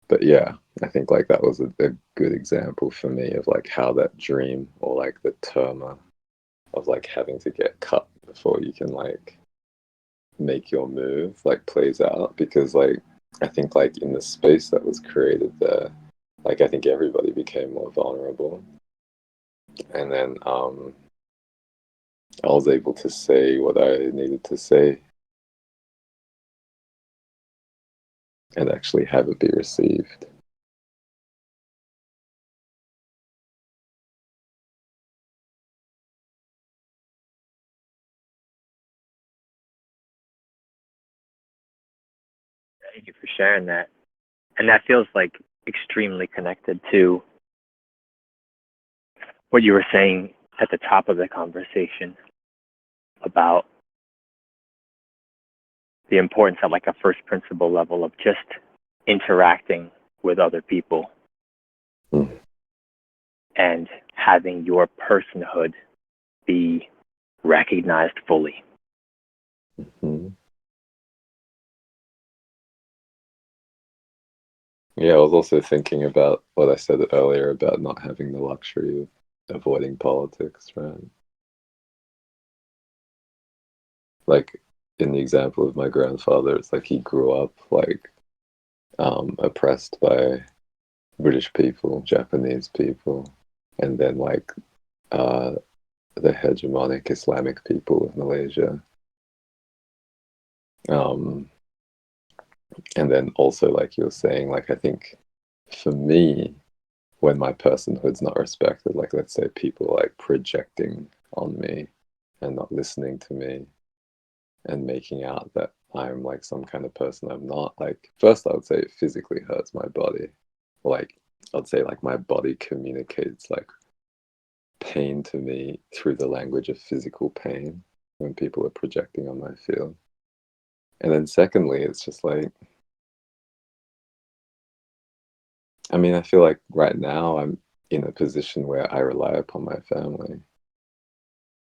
Speaker 3: But yeah, I think like that was a good example for me of like how that dream or like the terma of like having to get cut before you can like make your move like plays out, because like I think like in the space that was created there, like I think everybody became more vulnerable, and then I was able to say what I needed to say and actually have it be received.
Speaker 1: Thank you for sharing that. And that feels like extremely connected to what you were saying at the top of the conversation about the importance at like a first principle level of just interacting with other people
Speaker 3: Mm.
Speaker 1: and having your personhood be recognized fully.
Speaker 3: Mm. Yeah, I was also thinking about what I said earlier about not having the luxury of avoiding politics, right? Like in the example of my grandfather, it's like he grew up like oppressed by British people, Japanese people, and then like uh, the hegemonic Islamic people of Malaysia. Um, and then also, like you were saying, like I think for me, when my personhood's not respected, like let's say people like projecting on me and not listening to me and making out that I'm like some kind of person I'm not, like first I would say it physically hurts my body. Like I'd say like my body communicates like pain to me through the language of physical pain when people are projecting on my field. And then secondly, it's just like, I mean, I feel like right now I'm in a position where I rely upon my family.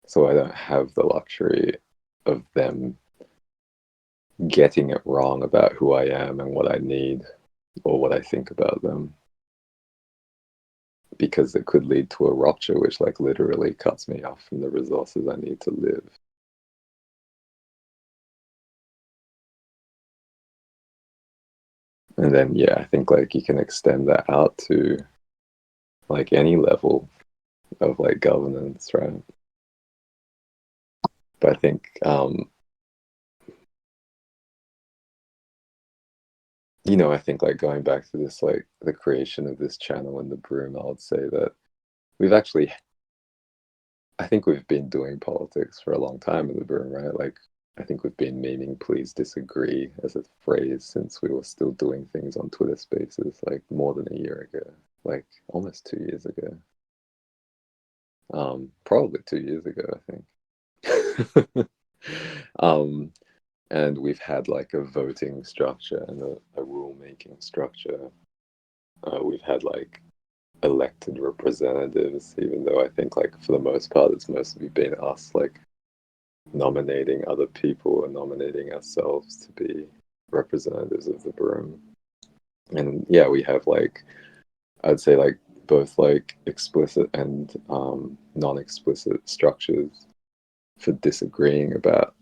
Speaker 3: So I don't have the luxury of them getting it wrong about who I am and what I need or what I think about them. Because it could lead to a rupture, which like literally cuts me off from the resources I need to live. And then, yeah, I think like you can extend that out to like any level of like governance, right? But I think you know, I think like going back to this, like the creation of this channel and the broom, I would say that we've actually, I think we've been doing politics for a long time in the broom, right? Like, I think we've been memeing "please disagree" as a phrase since we were still doing things on Twitter Spaces, like more than a year ago, like almost 2 years ago. Probably 2 years ago, I think. And we've had like a voting structure and a rule-making structure. We've had like elected representatives, even though I think like for the most part it's mostly been us like nominating other people and nominating ourselves to be representatives of the broom. And yeah, we have like, I'd say like both like explicit and non-explicit structures for disagreeing about,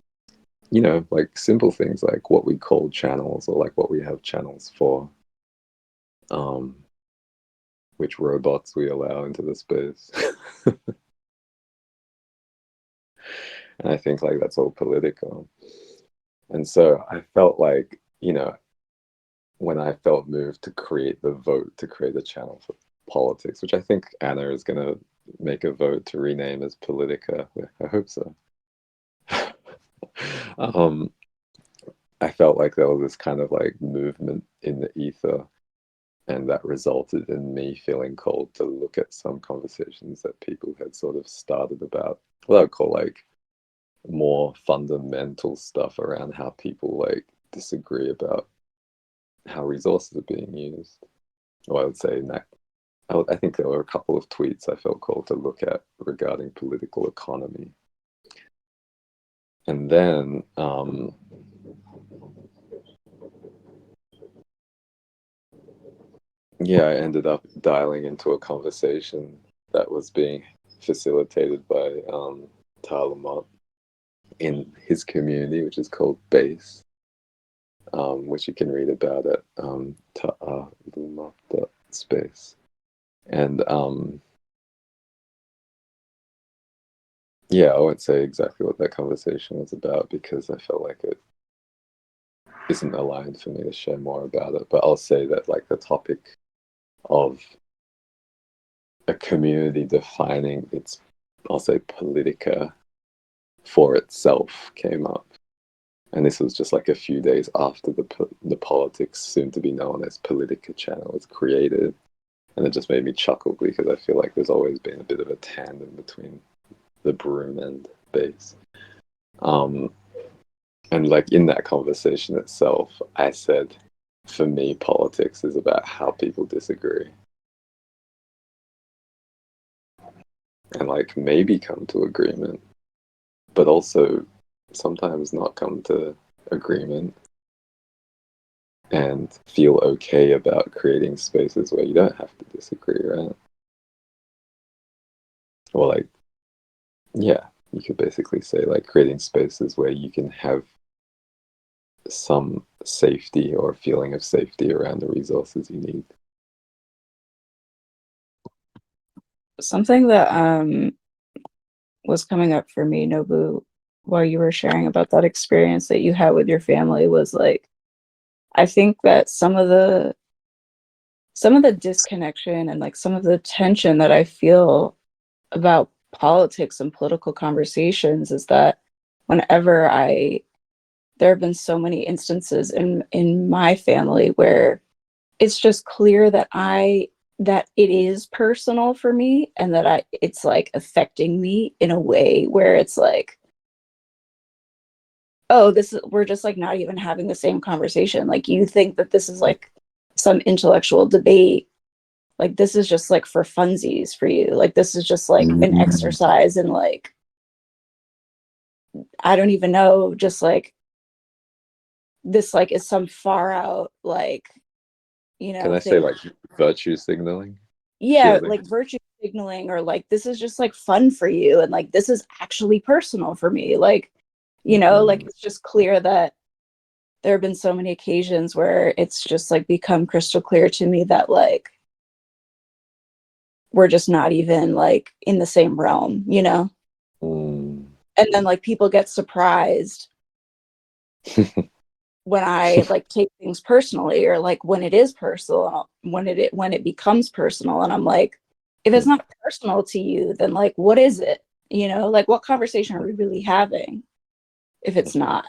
Speaker 3: you know, like simple things like what we call channels or like what we have channels for, which robots we allow into the space. And I think like that's all political. And so I felt like, you know, when I felt moved to create the vote to create a channel for politics, which I think Anna is going to make a vote to rename as Politika. I hope so. I felt like there was this kind of like movement in the ether, and that resulted in me feeling called to look at some conversations that people had sort of started about what I call like more fundamental stuff around how people like disagree about how resources are being used. Or I would say I think there were a couple of tweets I felt called to look at regarding political economy. And then yeah, I ended up dialing into a conversation that was being facilitated by Tyler Mott in his community, which is called Base, which you can read about at space. And yeah, I won't say exactly what that conversation was about because I felt like it isn't aligned for me to share more about it. But I'll say that like the topic of a community defining its, I'll say, politika for itself came up. And this was just like a few days after the politics, soon to be known as Politika channel, was created. And it just made me chuckle because I feel like there's always been a bit of a tandem between the broom and Base. And like in that conversation itself, I said, for me, politics is about how people disagree. And like maybe come to agreement, but also sometimes not come to agreement and feel okay about creating spaces where you don't have to disagree, right? Or like, yeah, you could basically say like creating spaces where you can have some safety or feeling of safety around the resources you need.
Speaker 2: Something that was coming up for me, Nobu, while you were sharing about that experience that you had with your family was like, I think that some of the disconnection and like some of the tension that I feel about politics and political conversations is that whenever there have been so many instances in my family where it's just clear that it is personal for me and that it's like affecting me in a way where it's like, oh, we're just like not even having the same conversation. Like you think that this is like some intellectual debate. Like this is just like for funsies for you. Like this is just like an exercise in like, I don't even know, just like this like is some far out like, you know,
Speaker 3: Can I
Speaker 2: thing.
Speaker 3: say like virtue signaling?
Speaker 2: Yeah,
Speaker 3: Feeling?
Speaker 2: like virtue signaling, or like this is just like fun for you and like this is actually personal for me. Like, you know, like it's just clear that there have been so many occasions where it's just like become crystal clear to me that like we're just not even like in the same realm, you know? And then like people get surprised when I like take things personally, or like when it is personal, when it becomes personal, and I'm like, if it's not personal to you, then like what is it? You know, like what conversation are we really having if it's not?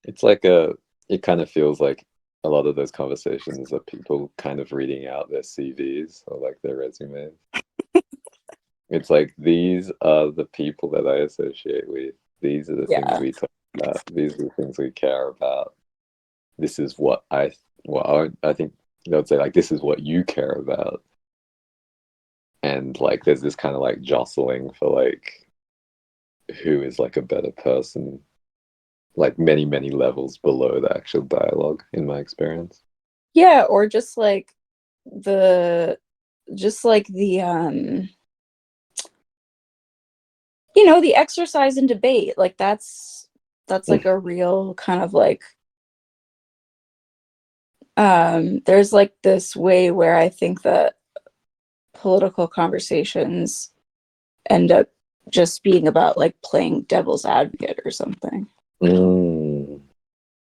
Speaker 3: It's like it kind of feels like a lot of those conversations are people kind of reading out their CVs or like their resumes. It's like, these are the people that I associate with. These are the things
Speaker 2: Yeah.
Speaker 3: we talk about. These are the things we care about. This is what I think they would say, like, this is what you care about. And like there's this kind of like jostling for like who is like a better person, like many levels below the actual dialogue, in my experience.
Speaker 2: Yeah, or just like the you know, the exercise in debate, like that's like a real kind of like there's like this way where I think that political conversations end up just being about like playing devil's advocate or something.
Speaker 3: Mm.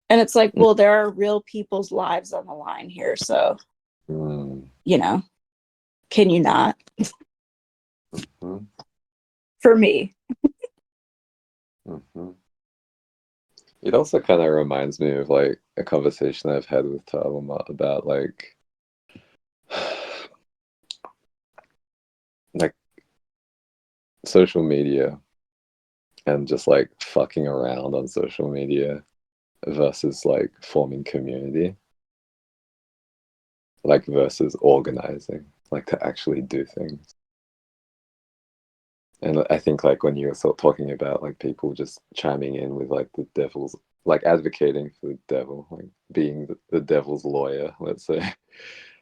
Speaker 2: And it's like, well, there are real people's lives on the line here, so you know, can you not?
Speaker 3: Mm-hmm.
Speaker 2: For me.
Speaker 3: Mm-hmm. It also kind of reminds me of like a conversation I've had with Talma about like like social media and just like fucking around on social media versus like forming community, like versus organizing, like to actually do things. And I think like when you were sort of talking about like people just chiming in with like the devil's, like advocating for the devil, like being the devil's lawyer, let's say,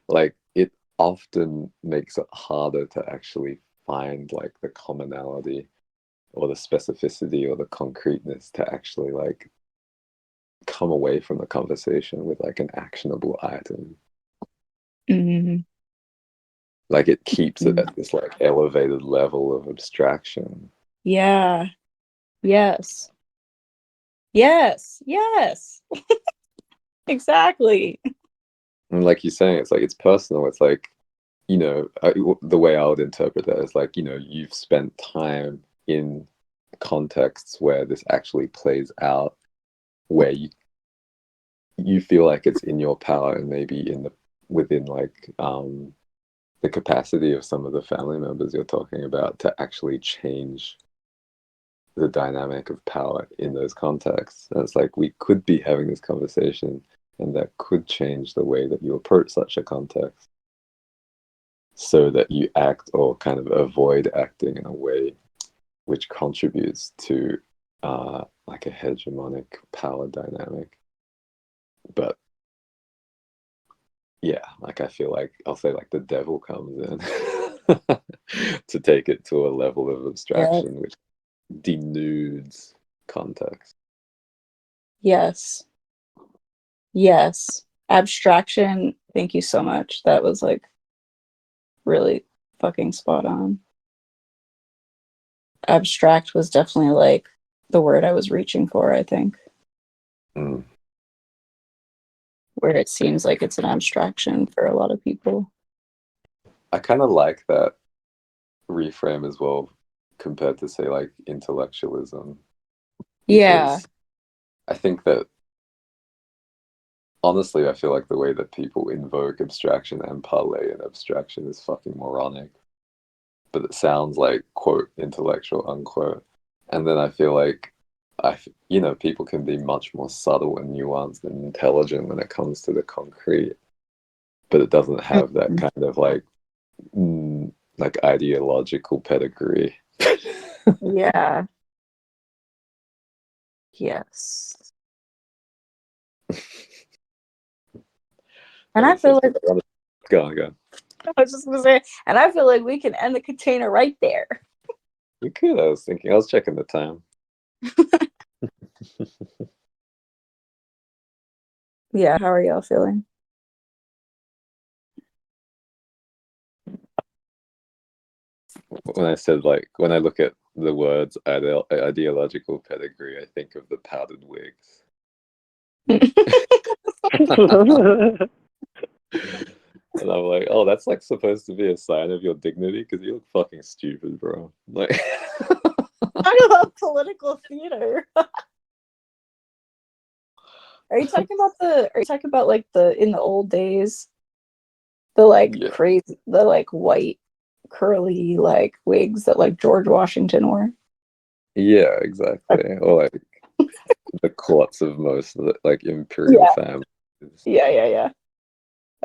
Speaker 3: like it often makes it harder to actually find like the commonality or the specificity or the concreteness to actually like come away from the conversation with like an actionable item.
Speaker 2: Mm-hmm.
Speaker 3: Like it keeps it at this like elevated level of abstraction.
Speaker 2: Yeah. Yes. Yes. Yes. Exactly.
Speaker 3: And like you're saying, it's like it's personal. It's like, you know, the way I would interpret that is like, you know, you've spent time in contexts where this actually plays out, where you feel like it's in your power and maybe in the within like the capacity of some of the family members you're talking about to actually change the dynamic of power in those contexts. And it's like we could be having this conversation and that could change the way that you approach such a context so that you act or kind of avoid acting in a way which contributes to like a hegemonic power dynamic. But yeah, like I feel like I'll say like the devil comes in to take it to a level of
Speaker 2: Yeah.
Speaker 3: abstraction which denudes context.
Speaker 2: Yes. Yes. Abstraction. Thank you so much. That was like really fucking spot on. Abstract was definitely like the word I was reaching for, I think.
Speaker 3: Mm.
Speaker 2: Where it seems like it's an abstraction for a lot of people.
Speaker 3: I kind of like that reframe as well compared to say like intellectualism,
Speaker 2: Yeah.
Speaker 3: because I think that honestly I feel like the way that people invoke abstraction and parlay in abstraction is fucking moronic, but it sounds like quote intellectual unquote. And then I feel like you know, people can be much more subtle and nuanced and intelligent when it comes to the concrete, but it doesn't have that kind of like ideological pedigree.
Speaker 2: Yeah. Yes. And I feel like
Speaker 3: Go on.
Speaker 2: I was just gonna say, and I feel like we can end the container right there.
Speaker 3: We could. I was checking the time.
Speaker 2: Yeah, how are y'all feeling?
Speaker 3: When I said like when I look at the words ideological pedigree, I think of the powdered wigs. And I'm like, oh, that's like supposed to be a sign of your dignity because you look fucking stupid, bro. Like,
Speaker 2: Talk about political theater. Are you talking about like the in the old days, the like
Speaker 3: yeah,
Speaker 2: crazy, the like white curly like wigs that like George Washington wore?
Speaker 3: yeah, exactly. Or like the courts of most of the, like imperial
Speaker 2: Yeah,
Speaker 3: families.
Speaker 2: yeah.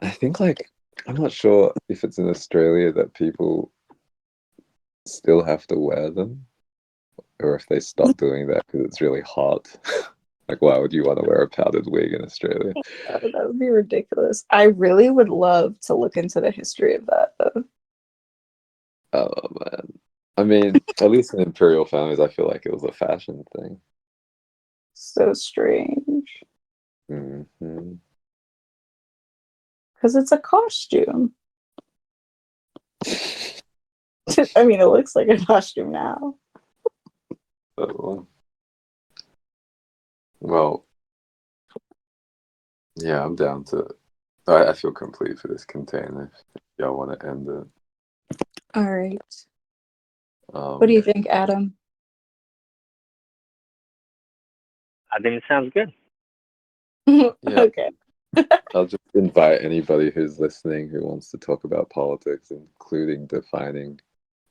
Speaker 3: I think like I'm not sure if it's in Australia that people still have to wear them, or if they stop doing that because it's really hot. Like, why would you want to wear a powdered wig in Australia?
Speaker 2: That would be ridiculous. I really would love to look into the history of that though.
Speaker 3: Oh man. I mean, at least in imperial families, I feel like it was a fashion thing.
Speaker 2: So strange.
Speaker 3: Hmm.
Speaker 2: Because it's a costume. I mean, it looks like a costume now.
Speaker 3: So, well, yeah, I'm down to. I feel complete for this container. If y'all want to end it.
Speaker 2: All right. What do you think, Adam?
Speaker 1: I think it sounds good.
Speaker 3: Yeah,
Speaker 2: Okay.
Speaker 3: I'll just invite anybody who's listening who wants to talk about politics, including defining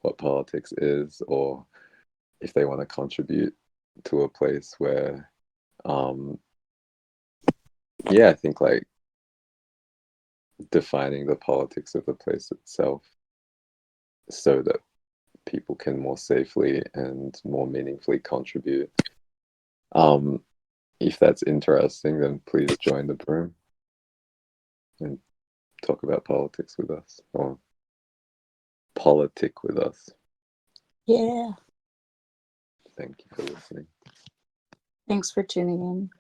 Speaker 3: what politics is, or if they want to contribute to a place where, yeah, I think like defining the politics of the place itself so that people can more safely and more meaningfully contribute. If that's interesting, then please join the room and talk about politics with us or politic with us.
Speaker 2: Yeah.
Speaker 3: Thank you for listening.
Speaker 2: Thanks for tuning in.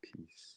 Speaker 3: Peace.